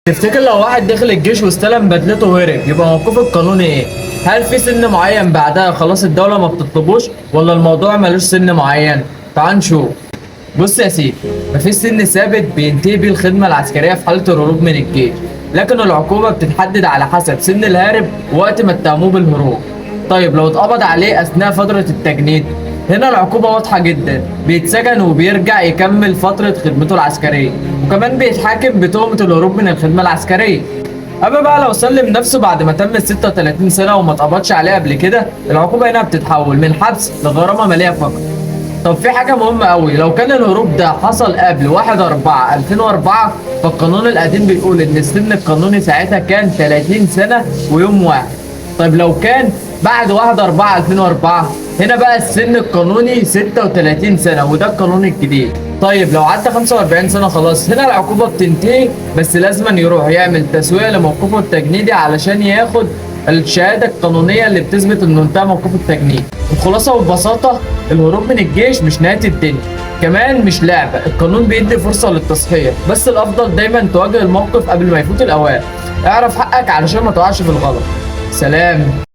تفتكر لو واحد دخل الجيش واستلم بدلته وهرب يبقى موقفه القانوني ايه؟ هل في سن معين بعدها خلاص الدولة ما بتطلبوش ولا الموضوع ملوش سن معين؟ تعال نشوف. بص يا سيدي، مفيش سن ثابت بينتهي بيه الخدمة العسكرية في حالة الهروب من الجيش، لكن العقوبة بتتحدد على حسب سن الهارب ووقت ما اتهموه بالهروب. طيب لو اتقبض عليه أثناء فترة التجنيد، هنا العقوبة واضحة جدا، بيتسجن وبيرجع يكمل فترة خدمته العسكرية، وكمان بيتحاكم بتهمة الهروب من الخدمة العسكرية. أما بقى لو سلم نفسه بعد ما تم 36 سنة وما اتقبضش عليه قبل كده، العقوبة هنا بتتحول من حبس لغرامة مالية فقط. طب في حاجة مهمة أوي، لو كان الهروب ده حصل قبل 1/4/2004 فالقانون القديم بيقول إن السن القانوني ساعتها كان 30 سنة ويوم واحد. طيب لو كان بعد 1/4/2004 هنا بقى السن القانوني 36 سنة وده القانون الجديد. طيب لو عدى 45 سنة خلاص هنا العقوبة بتنتهي، بس لازم يروح يعمل تسوية لموقفه التجنيدي علشان ياخد الشهادة القانونية اللي بتثبت إنه انتهى موقفه التجنيدي. الخلاصة وببساطة، الهروب من الجيش مش نهاية الدنيا، كمان مش لعبة، القانون بيدي فرصة للتصحيح، بس الأفضل دايما تواجه الموقف قبل ما يفوت الأوان. اعرف حقك علشان ما تقعش في الغلط. سلام.